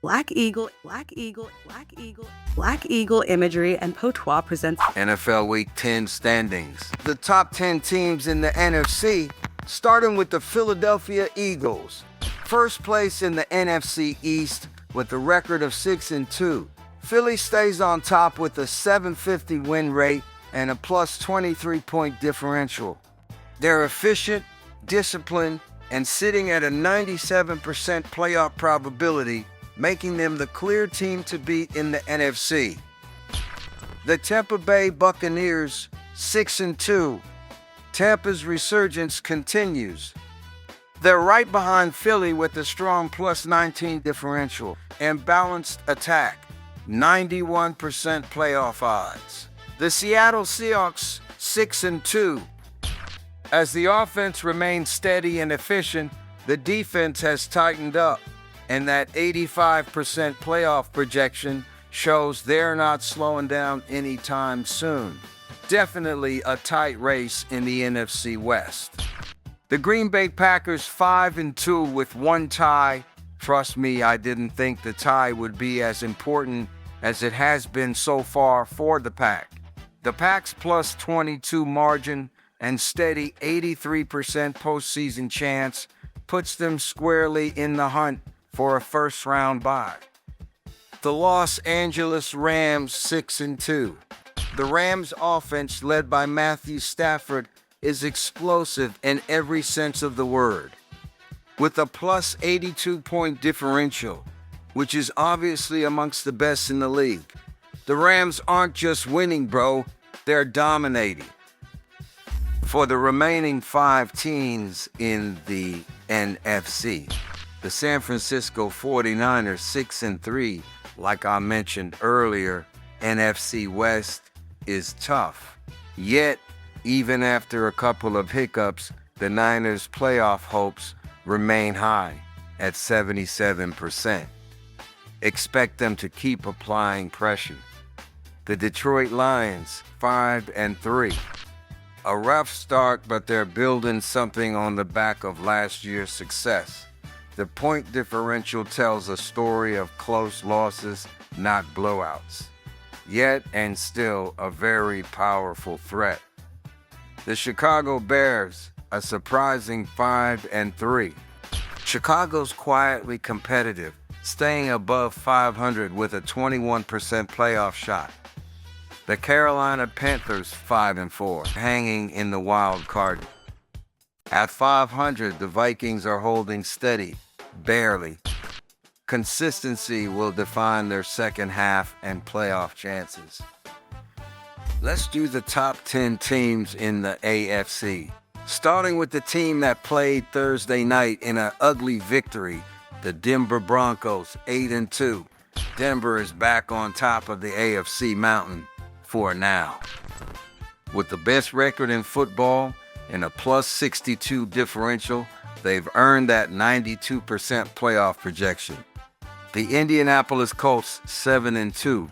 Black Eagle imagery and Potois presents NFL Week 10 standings. The top 10 teams in the NFC, starting with the Philadelphia Eagles. First place in the NFC East with a record of 6-2. Philly stays on top with a 750 win rate and a plus 23-point differential. They're efficient, disciplined, and sitting at a 97% playoff probability, making them the clear team to beat in the NFC. The Tampa Bay Buccaneers, 6-2. Tampa's resurgence continues. They're right behind Philly with a strong plus 19 differential and balanced attack, 91% playoff odds. The Seattle Seahawks, 6-2. As the offense remains steady and efficient, the defense has tightened up, and that 85% playoff projection shows they're not slowing down anytime soon. Definitely a tight race in the NFC West. The Green Bay Packers, 5-2 with one tie. Trust me, I didn't think the tie would be as important as it has been so far for the Pack. The Pack's plus 22 margin and steady 83% postseason chance puts them squarely in the hunt for a first-round bye. The Los Angeles Rams, 6-2. The Rams' offense, led by Matthew Stafford, is explosive in every sense of the word. With a plus 82-point differential, which is obviously amongst the best in the league. The Rams aren't just winning, bro, they're dominating. For the remaining 5 teams in the NFC, the San Francisco 49ers, 6-3. Like I mentioned earlier, NFC West is tough. Yet, even after a couple of hiccups, the Niners' playoff hopes remain high at 77%. Expect them to keep applying pressure. The Detroit Lions, 5-3. A rough start, but they're building something on the back of last year's success. The point differential tells a story of close losses, not blowouts. Yet and still a very powerful threat. The Chicago Bears, a surprising 5-3. Chicago's quietly competitive, staying above 500 with a 21% playoff shot. The Carolina Panthers, 5-4, hanging in the wild card. At 500, the Vikings are holding steady, barely. Consistency will define their second half and playoff chances. Let's do the top 10 teams in the AFC. Starting with the team that played Thursday night in an ugly victory, the Denver Broncos, 8-2. Denver is back on top of the AFC mountain for now. With the best record in football and a plus 62 differential, they've earned that 92% playoff projection. The Indianapolis Colts, 7-2.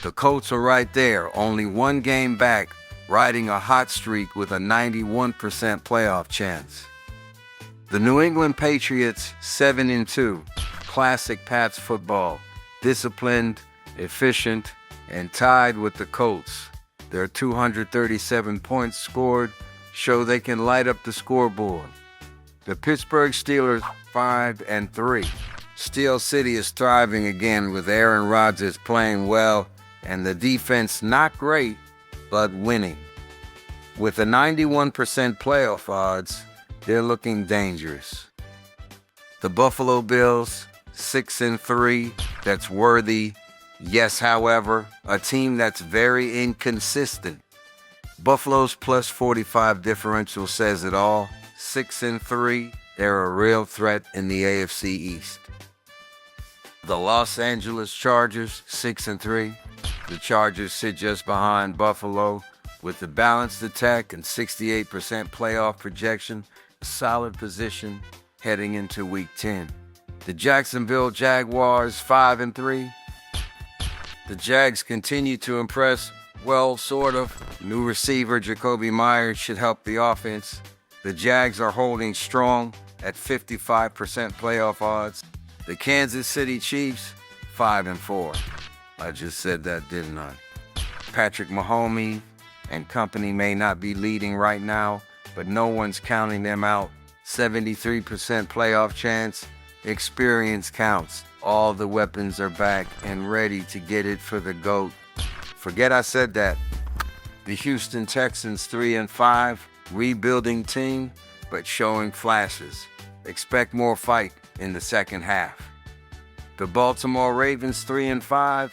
The Colts are right there, only one game back, riding a hot streak with a 91% playoff chance. The New England Patriots, 7-2. Classic Pats football, disciplined, efficient, and tied with the Colts. Their 237 points scored show they can light up the scoreboard. The Pittsburgh Steelers, 5-3. Steel City is thriving again with Aaron Rodgers playing well and the defense not great, but winning. With a 91% playoff odds, they're looking dangerous. The Buffalo Bills, 6-3. That's worthy. Yes, however, a team that's very inconsistent. Buffalo's plus 45 differential says it all. 6-3, they're a real threat in the AFC East. The Los Angeles Chargers, 6-3. The Chargers sit just behind Buffalo with the balanced attack and 68% playoff projection, a solid position heading into Week 10. The Jacksonville Jaguars, 5-3. The Jags continue to impress, well, sort of. New receiver Jacoby Myers should help the offense. The Jags are holding strong at 55% playoff odds. The Kansas City Chiefs, 5-4. I just said that, didn't I? Patrick Mahomes and company may not be leading right now, but no one's counting them out. 73% playoff chance. Experience counts. All the weapons are back and ready to get it for the GOAT. Forget I said that. The Houston Texans 3-5, rebuilding team, but showing flashes. Expect more fight in the second half. The Baltimore Ravens 3-5.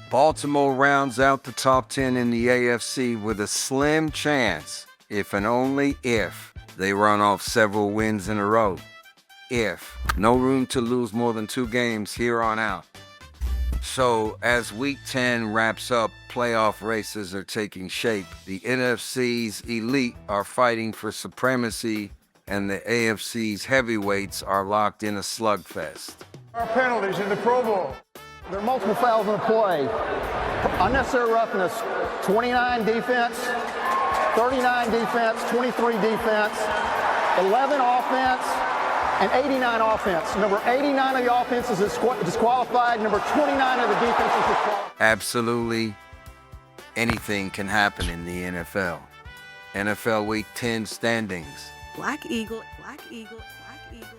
Baltimore rounds out the top 10 in the AFC with a slim chance, if and only if, they run off several wins in a row. If. No room to lose more than 2 games here on out. So, as Week 10 wraps up, playoff races are taking shape. The NFC's elite are fighting for supremacy, and the AFC's heavyweights are locked in a slugfest. Our penalties in the Pro Bowl. There are multiple fouls in the play. Unnecessary roughness, 29 defense, 39 defense, 23 defense, 11 offense, and 89 offense. Number 89 of the offense is disqualified. Number 29 of the defense is disqualified. Absolutely anything can happen in the NFL. NFL Week 10 standings. Black Eagle, Black Eagle, Black Eagle.